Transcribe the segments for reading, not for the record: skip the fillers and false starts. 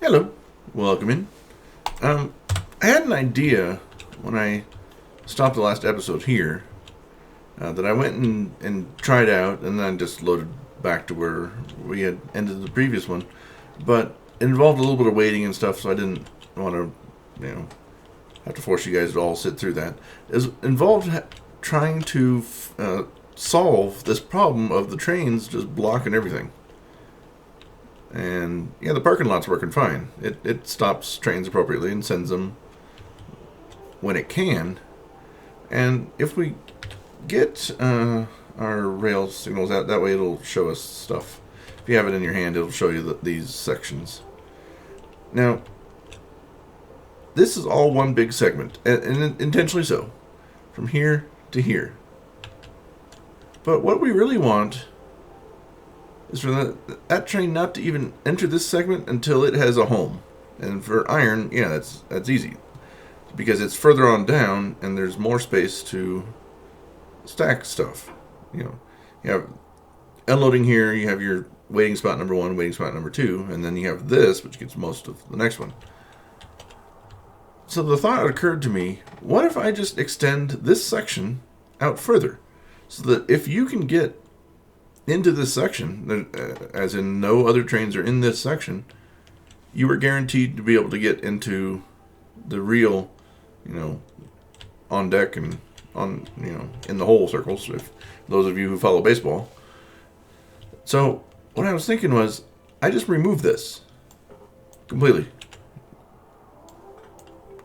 Hello, welcome in. I had an idea when I stopped the last episode here that I went and tried out, and then just loaded back to where we had ended the previous one. But it involved a little bit of waiting and stuff, so I didn't want to, have to force you guys to all sit through that. It involved trying to solve this problem of the trains just blocking everything. And yeah, the parking lot's working fine. It stops trains appropriately and sends them when it can. And if we get our rail signals out, that way it'll show us stuff. If you have it in your hand, it'll show you these sections. Now, this is all one big segment, and intentionally so, from here to here. But what we really want is for that train not to even enter this segment until it has a home. And for iron, yeah, that's easy, because it's further on down and there's more space to stack stuff. You have unloading here, you have your waiting spot number 1, waiting spot number 2, and then you have this, which gets most of the next one. So the thought occurred to me, what if I just extend this section out further? So that if you can get into this section, as in no other trains are in this section, you are guaranteed to be able to get into the real, on deck and on, in the whole circles, if those of you who follow baseball. So what I was thinking was, I just remove this completely.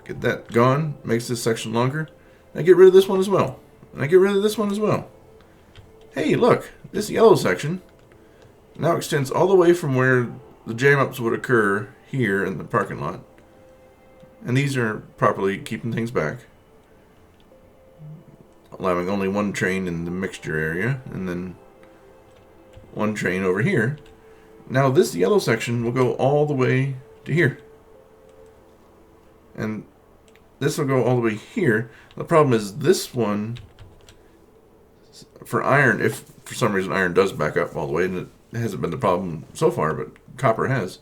Get that gone, makes this section longer. I get rid of this one as well. And I get rid of this one as well. Hey, look, this yellow section now extends all the way from where the jam-ups would occur here in the parking lot. And these are properly keeping things back, allowing only one train in the mixture area, and then one train over here. Now this yellow section will go all the way to here. And this will go all the way here. The problem is this one, for iron, if for some reason iron does back up all the way, and it hasn't been the problem so far, but copper has.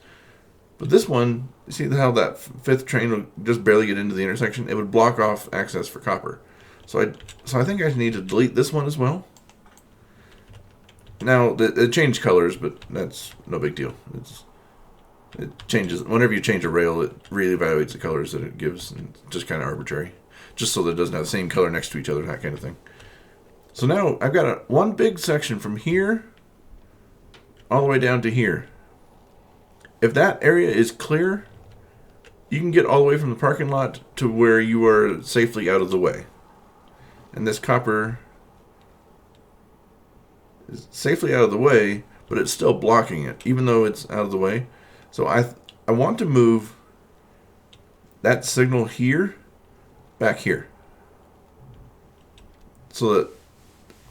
But this one, you see how that fifth train will just barely get into the intersection? It would block off access for copper. So I think I need to delete this one as well. Now, it changed colors, but that's no big deal. It changes whenever you change a rail. It really evaluates the colors that it gives, and it's just kind of arbitrary, just so that it doesn't have the same color next to each other, that kind of thing. So now I've got one big section from here all the way down to here. If that area is clear, you can get all the way from the parking lot to where you are safely out of the way. And this copper is safely out of the way, but it's still blocking it, even though it's out of the way. So I want to move that signal here back here, so that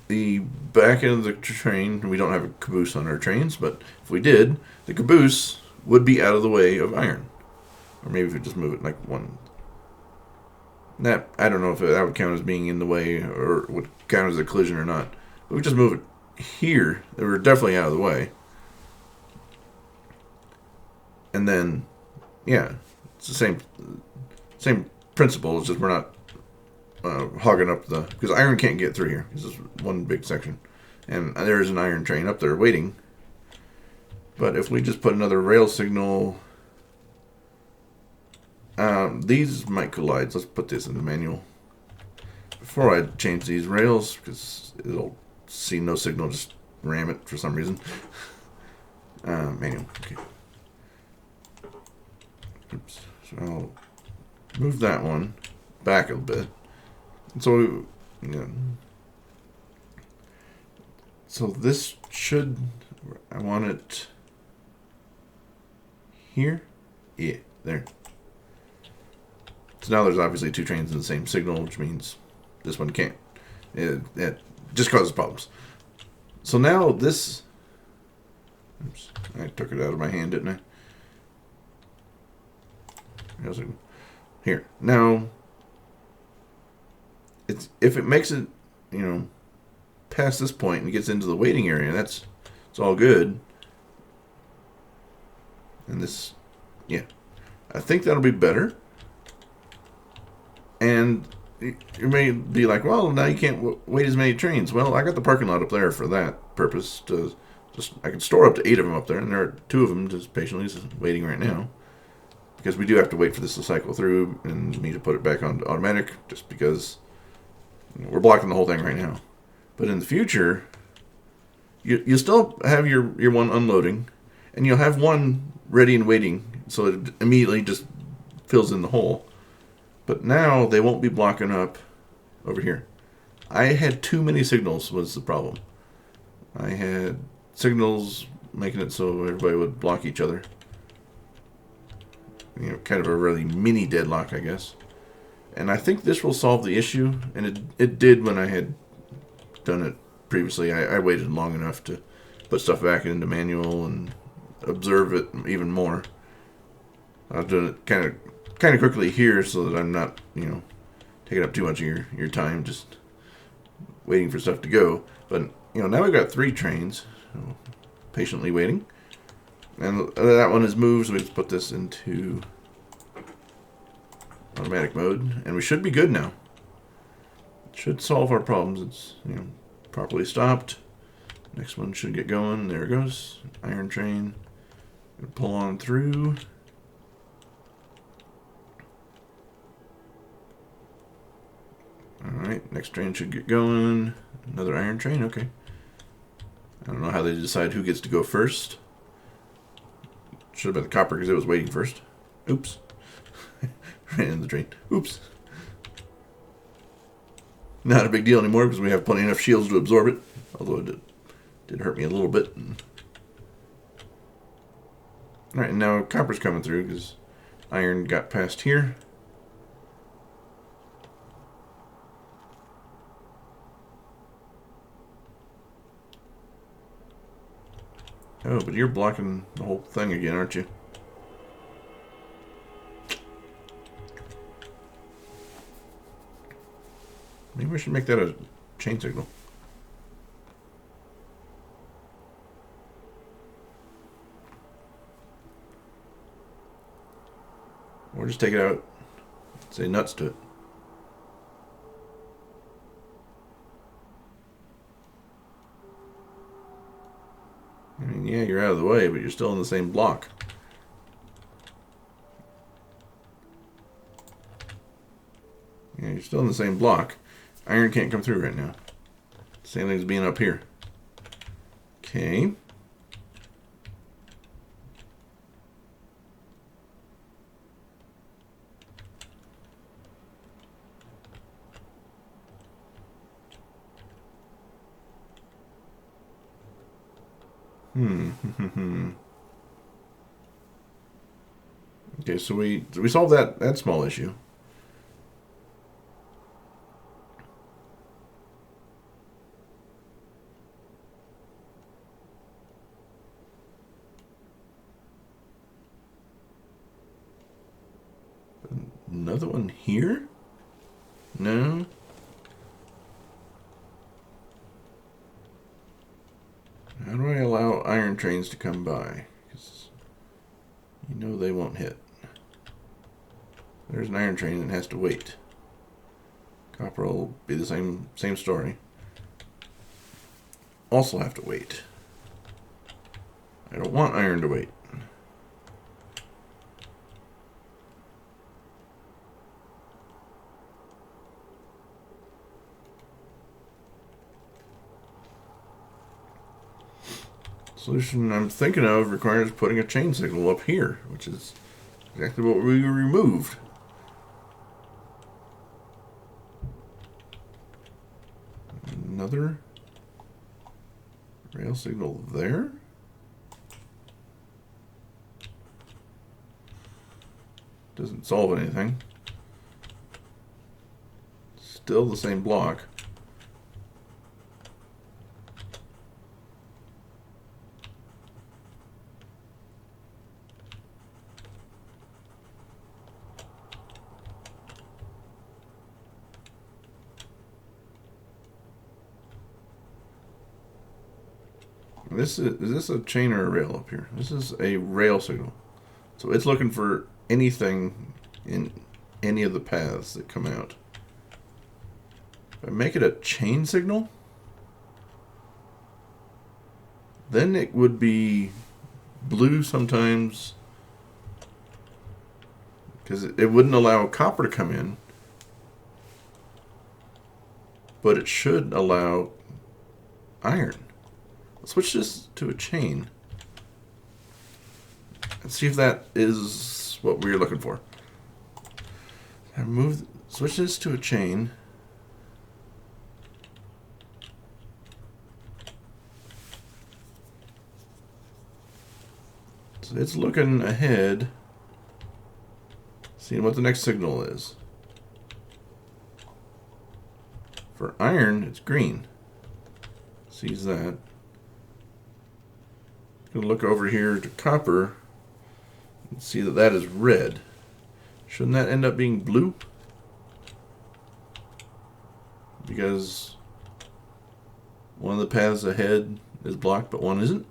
the back end of the train, we don't have a caboose on our trains, but if we did, the caboose would be out of the way of iron. Or maybe if we just move it like one. That, I don't know if that would count as being in the way or would count as a collision or not. But we just move it here, they were definitely out of the way. And then, yeah, it's the same principle. It's just we're not hogging up because iron can't get through here. This is one big section, and there's an iron train up there waiting. But if we just put another rail signal, these might collide. Let's put this in the manual before I change these rails, because it'll see no signal, just ram it for some reason. Manual. Okay. Oops. So I'll move that one back a little bit. So, so this should, I want it here. Yeah, there. So now there's obviously two trains in the same signal, which means this one can't. It just causes problems. So now this, oops, I took it out of my hand, didn't I? Here. Now, if it makes it, past this point and gets into the waiting area, it's all good. And this Yeah, I think that'll be better. And you may be like, well, now you can't wait as many trains. Well, I got the parking lot up there for that purpose. To just I can store up to 8 of them up there, and there are 2 of them just patiently waiting right now. Because we do have to wait for this to cycle through and me to put it back on automatic, just because we're blocking the whole thing right now. But in the future, you still have your one unloading, and you'll have one ready and waiting, so it immediately just fills in the hole. But now they won't be blocking up over here. I had too many signals was the problem. I had signals making it so everybody would block each other. Kind of a really mini deadlock, I guess. And I think this will solve the issue, and it did when I had done it previously. I waited long enough to put stuff back into manual and observe it even more. I've done it kind of quickly here so that I'm not, taking up too much of your time just waiting for stuff to go. But, now we've got 3 trains patiently waiting. And that one is moved, so we just put this into automatic mode. And we should be good now. It should solve our problems. It's, properly stopped. Next one should get going. There it goes. Iron train. Pull on through. Alright, next train should get going. Another iron train, okay. I don't know how they decide who gets to go first. Should have been the copper because it was waiting first. Oops. Ran in the drain. Oops. Not a big deal anymore because we have plenty enough shields to absorb it. Although it did hurt me a little bit. Alright, and now copper's coming through because iron got past here. Oh, but you're blocking the whole thing again, aren't you? Maybe we should make that a chain signal. Or just take it out. Say nuts to it. I mean, yeah, you're out of the way, but you're still in the same block. Yeah, you're still in the same block. Iron can't come through right now. Same thing as being up here. Okay. Okay, so we solved that small issue. Another one here? No. How do I allow iron trains to come by? Because they won't hit. There's an iron train that has to wait. Copper will be the same story. Also have to wait. I don't want iron to wait. Solution I'm thinking of requires putting a chain signal up here, which is exactly what we removed. Another rail signal there. Doesn't solve anything. Still the same block. Is this a chain or a rail up here? This is a rail signal. So it's looking for anything in any of the paths that come out. If I make it a chain signal, then it would be blue sometimes, because it wouldn't allow copper to come in, but it should allow iron. Let's switch this to a chain and see if that is what we're looking for. Switch this to a chain. So it's looking ahead, seeing what the next signal is. For iron, it's green. Sees that. Gonna look over here to copper and see that that is red. Shouldn't that end up being blue? Because one of the paths ahead is blocked, but one isn't.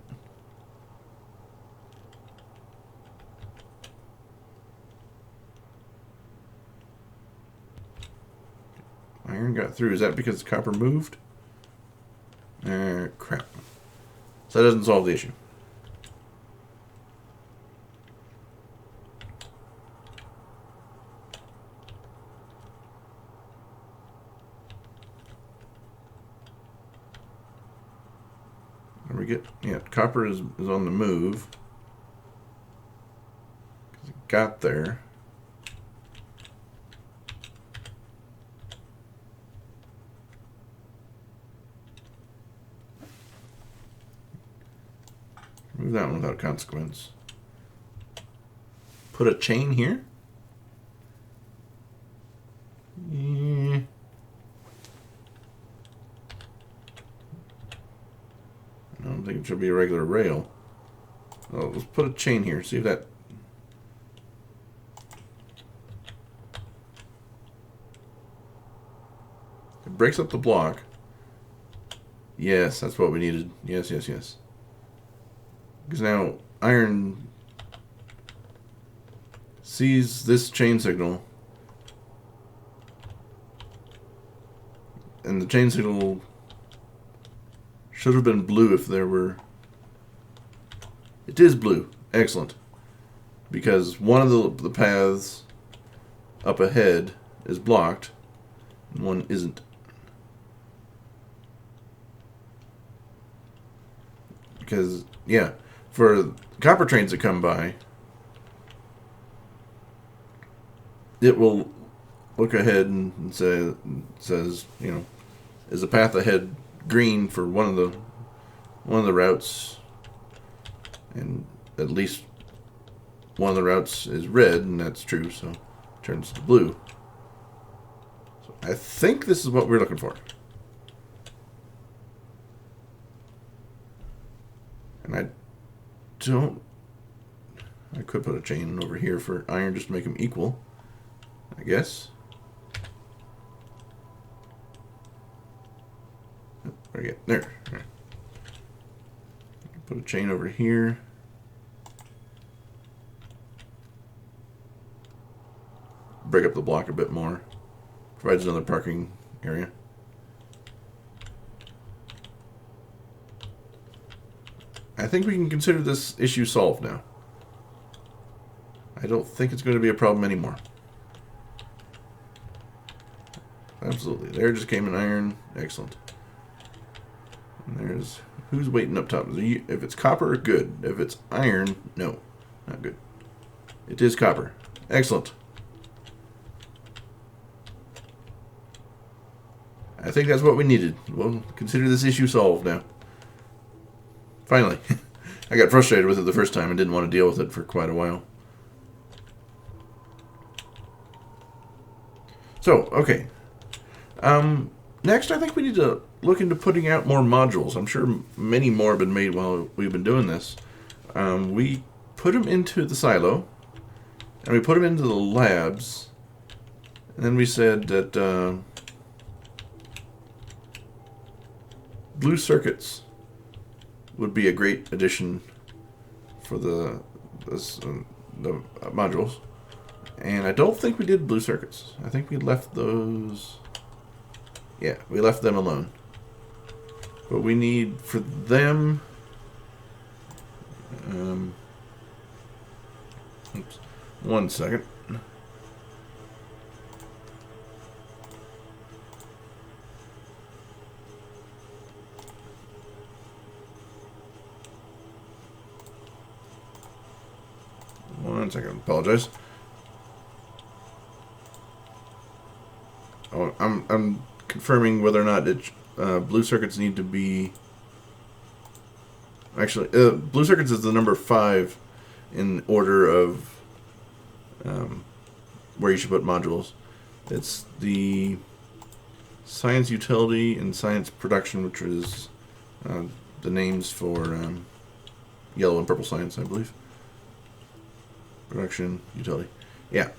Iron got through. Is that because copper moved? Crap. So that doesn't solve the issue. There we get, yeah, copper is on the move. Because it got there. Move that one without consequence. Put a chain here. Yeah. I don't think it should be a regular rail. Well, let's put a chain here. See if that. It breaks up the block. Yes, that's what we needed. Yes, yes, yes. Because now iron sees this chain signal, and the chain signal should have been blue if there were. It is blue. Excellent. Because one of the paths up ahead is blocked, and one isn't. Because, yeah. For copper trains that come by, it will look ahead and says, you know, is the path ahead green for one of the routes, and at least one of the routes is red, and that's true, so it turns to blue. So I think this is what we're looking for. And I could put a chain over here for iron just to make them equal, I guess. There. Put a chain over here. Break up the block a bit more. Provides another parking area. I think we can consider this issue solved now. I don't think it's going to be a problem anymore. Absolutely. There just came an iron. Excellent. And there's... Who's waiting up top? If it's copper, good. If it's iron, no. Not good. It is copper. Excellent. I think that's what we needed. We'll consider this issue solved now. Finally. I got frustrated with it the first time and didn't want to deal with it for quite a while. So, okay. Next, I think we need to look into putting out more modules. I'm sure many more have been made while we've been doing this. We put them into the silo, and we put them into the labs, and then we said that blue circuits would be a great addition for the the modules. And I don't think we did blue circuits. I think we left those... Yeah, we left them alone. But we need, for them... Oops. 1 second. One second. Apologize. Oh, I'm confirming whether or not it, blue circuits need to be... Actually, blue circuits is the number 5 in order of where you should put modules. It's the science utility and science production, which is the names for yellow and purple science, I believe. Production, utility. Yeah.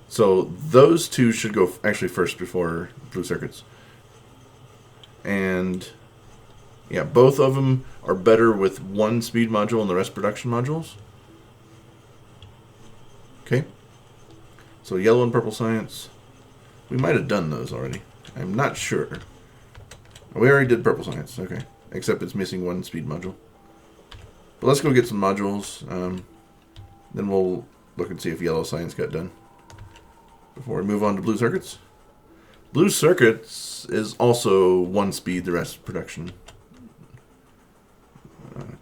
So those two should go actually first before blue circuits. And yeah, both of them are better with 1 speed module and the rest production modules. Okay. So yellow and purple science. We might have done those already. I'm not sure. We already did purple science. Okay. Except it's missing 1 speed module. But let's go get some modules. Then we'll look and see if yellow science got done before we move on to blue circuits. Blue circuits is also 1 speed, the rest production.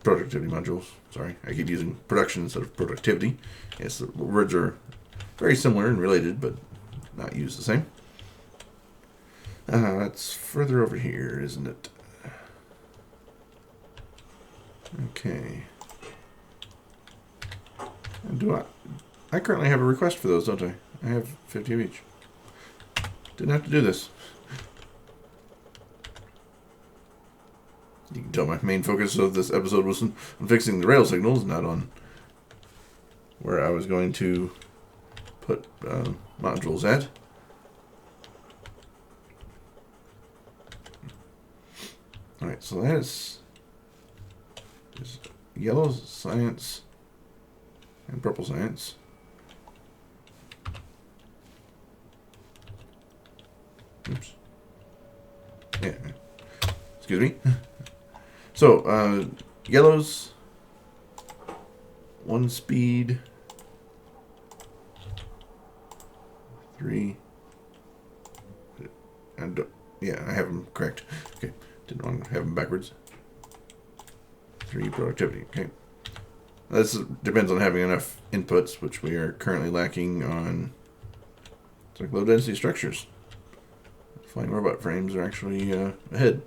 Productivity modules. Sorry, I keep using production instead of productivity. Yes, the words are very similar and related, but not used the same. That's further over here, isn't it? Okay. And do I currently have a request for those, don't I? I have 50 of each. Didn't have to do this. You can tell my main focus of this episode was on fixing the rail signals, not on where I was going to put modules at. Alright, so that is yellow science and purple science. Oops. Yeah. Excuse me. So, yellows, 1 speed, 3, and yeah, I have them correct. Okay, didn't want to have them backwards. 3 productivity. Okay, this depends on having enough inputs, which we are currently lacking on. It's like low density structures. Flying robot frames are actually ahead.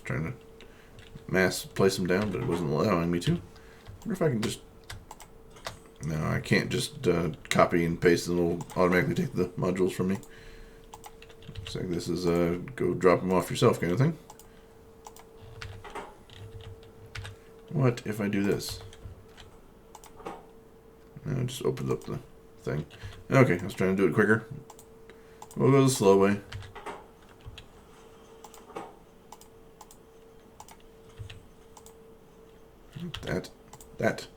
Trying to mass place them down, but it wasn't allowing me to. I wonder if I can just... No, I can't just copy and paste and it'll automatically take the modules from me. Looks like this is a go drop them off yourself kind of thing. What if I do this? No, it just opens up the thing. Okay, I was trying to do it quicker. We'll go the slow way. That.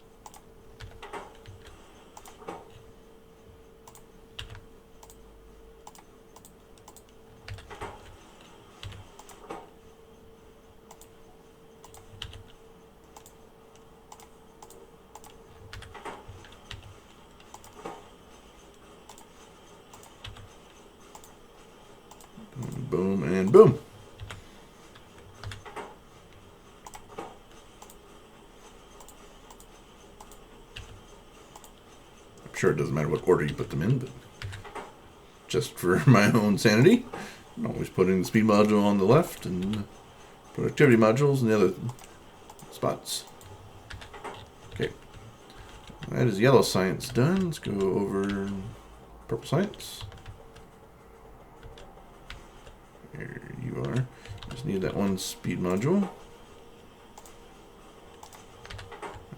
Boom and boom. Sure, it doesn't matter what order you put them in, but just for my own sanity, I'm always putting the speed module on the left and the productivity modules in the other spots. Okay, that is yellow science done. Let's go over purple science. There you are. Just need that 1 speed module.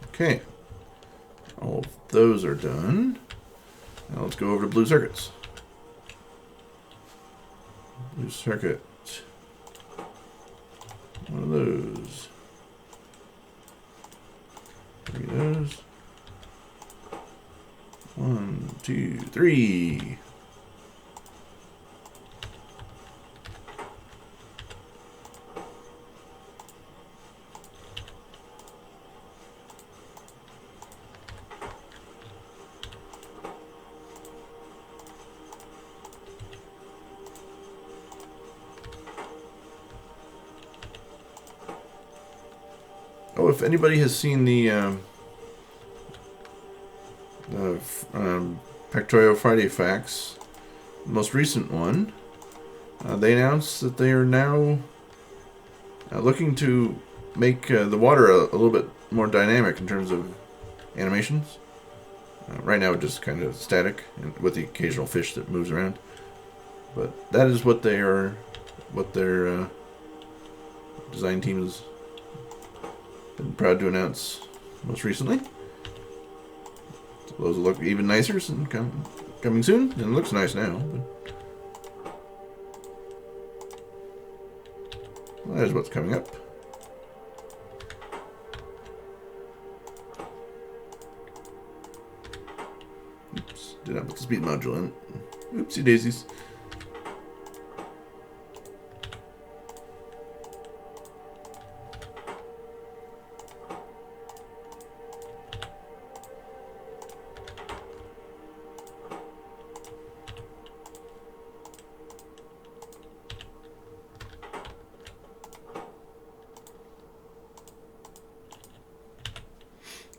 Okay. All of those are done. Now let's go over to blue circuits. Blue circuit. One of those. 3 of those. 1, 2, 3. Oh, if anybody has seen the Factorio Friday Facts, the most recent one, they announced that they are now looking to make the water a little bit more dynamic in terms of animations. Right now, it's just kind of static, and with the occasional fish that moves around. But that is what their design team has been proud to announce most recently. So those will look even nicer and coming soon. And it looks nice now. But well, there's what's coming up. Oops, did not put the speed module in. Oopsie daisies.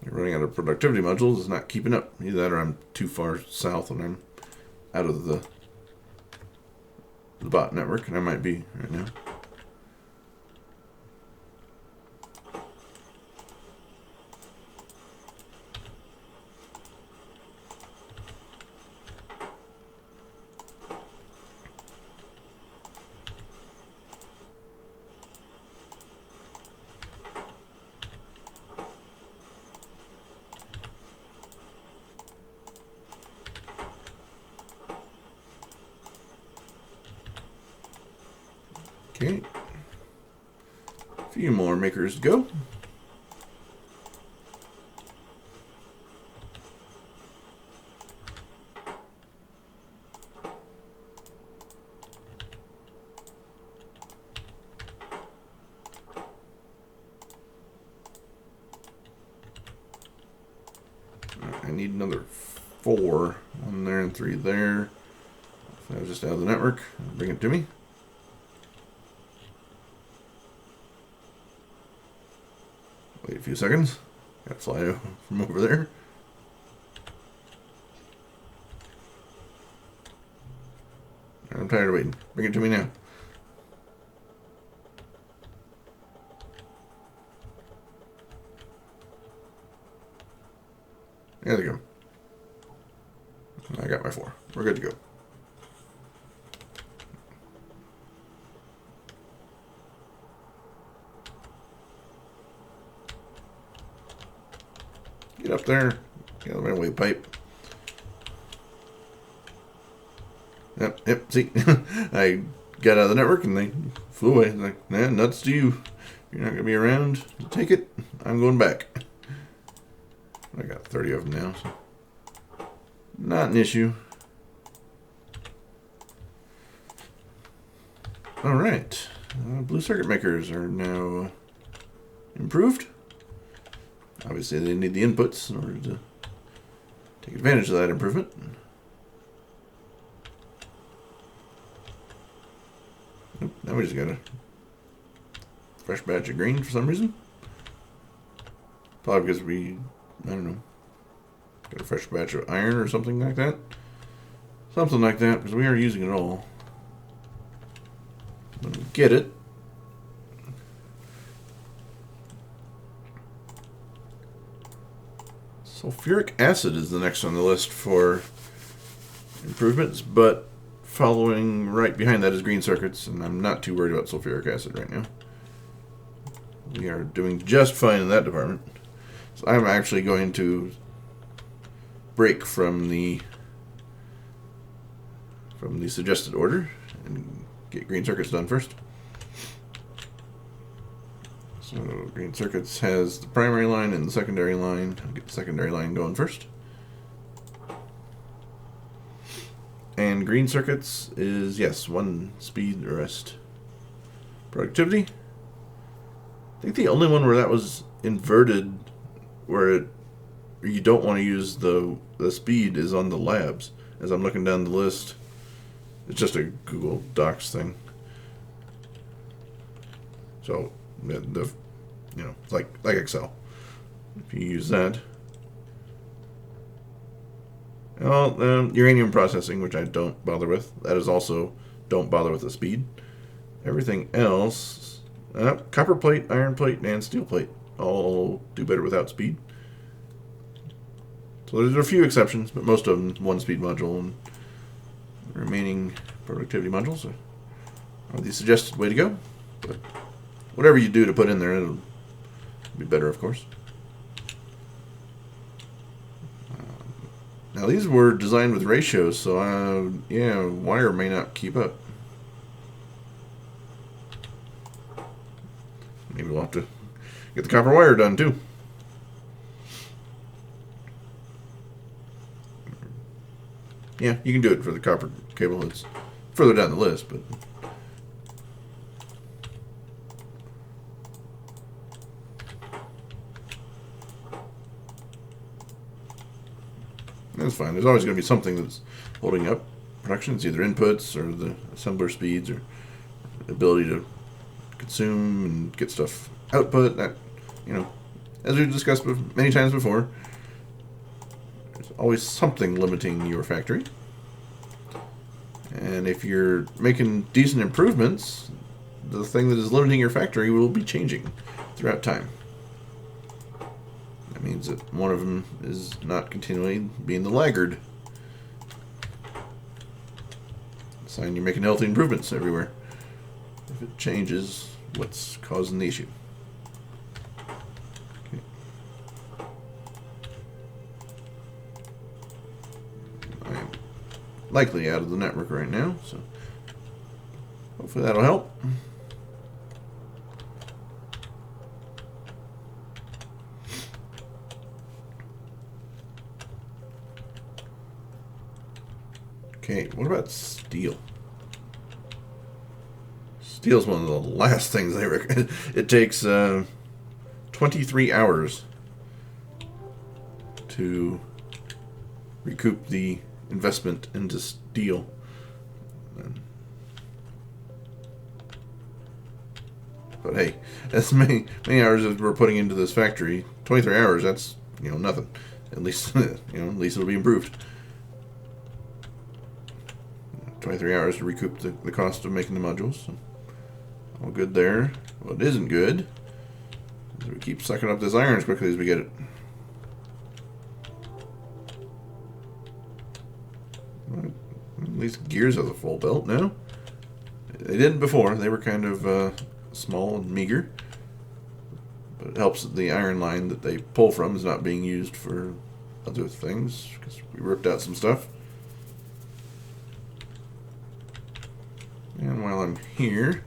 Running out of productivity modules is not keeping up. Either that or I'm too far south when I'm out of the bot network, and I might be right now. Okay. A few more makers to go. I need another 4. 1 there and 3 there. If I was just out of the network, bring it to me. Wait a few seconds. Gotta fly from over there. I'm tired of waiting. Bring it to me now. There they go. I got my 4. We're good to go. Get up there. Get out of my way, pipe. Yep, see? I got out of the network and they flew away. Like, nah, nuts to you. You're not going to be around. Take it. I'm going back. I got 30 of them now, so not an issue. Alright. Blue circuit makers are now improved. Obviously, they need the inputs in order to take advantage of that improvement. Nope, now we just got a fresh batch of green for some reason. Probably because I don't know, got a fresh batch of iron or something like that. Something like that, because we are using it all. When we get it, sulfuric acid is the next on the list for improvements, but following right behind that is green circuits, and I'm not too worried about sulfuric acid right now. We are doing just fine in that department. So I'm actually going to break from the suggested order and get green circuits done first. So green circuits has the primary line and the secondary line. I'll get the secondary line going first. And green circuits is, yes, 1 speed, the rest productivity. I think the only one where that was inverted, where you don't want to use the speed, is on the labs. As I'm looking down the list, it's just a Google Docs thing. So like Excel, if you use that. Well, uranium processing, which I don't bother with. That is also don't bother with the speed. Everything else, copper plate, iron plate, and steel plate all do better without speed. So there's a few exceptions, but most of them 1 speed module, and the remaining productivity modules are the suggested way to go. But whatever you do to put in there, it'll be better, of course. Now these were designed with ratios, so wire may not keep up. Maybe we'll have to get the copper wire done too. Yeah, you can do it for the copper cable. It's further down the list, but that's fine. There's always going to be something that's holding up production. It's either inputs or the assembler speeds or the ability to consume and get stuff output. That, as we've discussed many times before, there's always something limiting your factory. And if you're making decent improvements, the thing that is limiting your factory will be changing throughout time. That means that one of them is not continually being the laggard. Sign you're making healthy improvements everywhere. If it changes, what's causing the issue? Okay. I'm likely out of the network right now, so hopefully that'll help. Okay, what about steel? Steel's one of the last things they recommend. It takes 23 hours to recoup the investment into steel. But hey, that's many hours that we're putting into this factory. 23 hours, that's nothing. At least at least it'll be improved. 23 hours to recoup the cost of making the modules. So all good there. What isn't good is we keep sucking up this iron as quickly as we get it. Well, at least gears has a full belt now. They didn't before. They were kind of small and meager. But it helps that the iron line that they pull from is not being used for other things, because we ripped out some stuff. And while I'm here,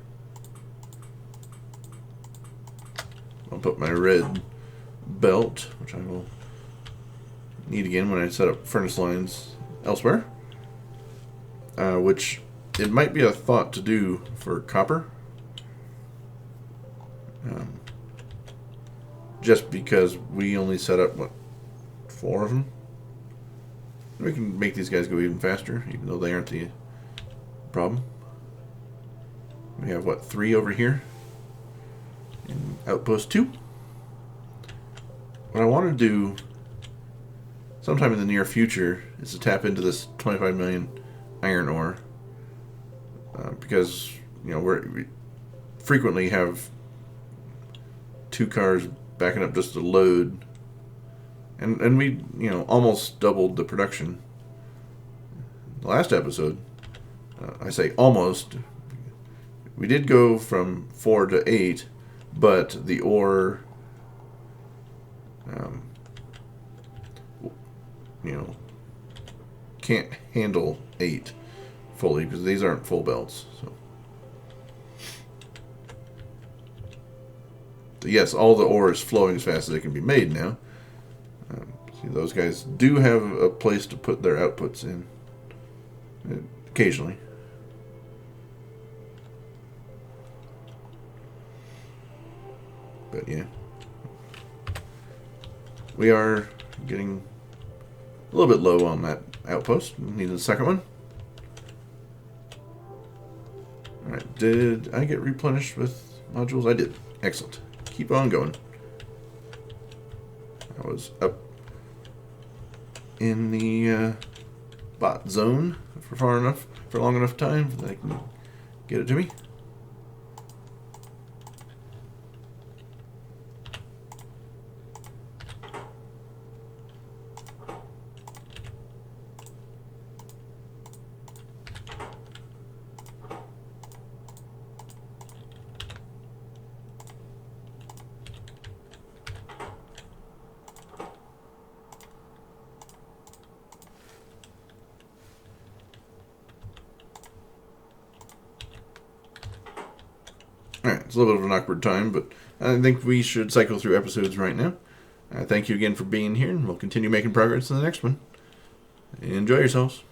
I'll put my red belt, which I will need again when I set up furnace lines elsewhere, which it might be a thought to do for copper, just because we only set up 4 of them. We can make these guys go even faster, even though they aren't the problem. We have 3 over here in outpost 2. What I want to do sometime in the near future is to tap into this 25 million iron ore, because we frequently have 2 cars backing up just to load, and we almost doubled the production. The last episode, I say almost. We did go from 4 to 8, but the ore, can't handle 8 fully because these aren't full belts. So yes, all the ore is flowing as fast as it can be made now. See, those guys do have a place to put their outputs in, occasionally. But yeah, we are getting a little bit low on that outpost. Need a second one. Alright, did I get replenished with modules? I did. Excellent. Keep on going. I was up in the bot zone for long enough time that I can get it to me. Alright, it's a little bit of an awkward time, but I think we should cycle through episodes right now. Thank you again for being here, and we'll continue making progress in the next one. Enjoy yourselves.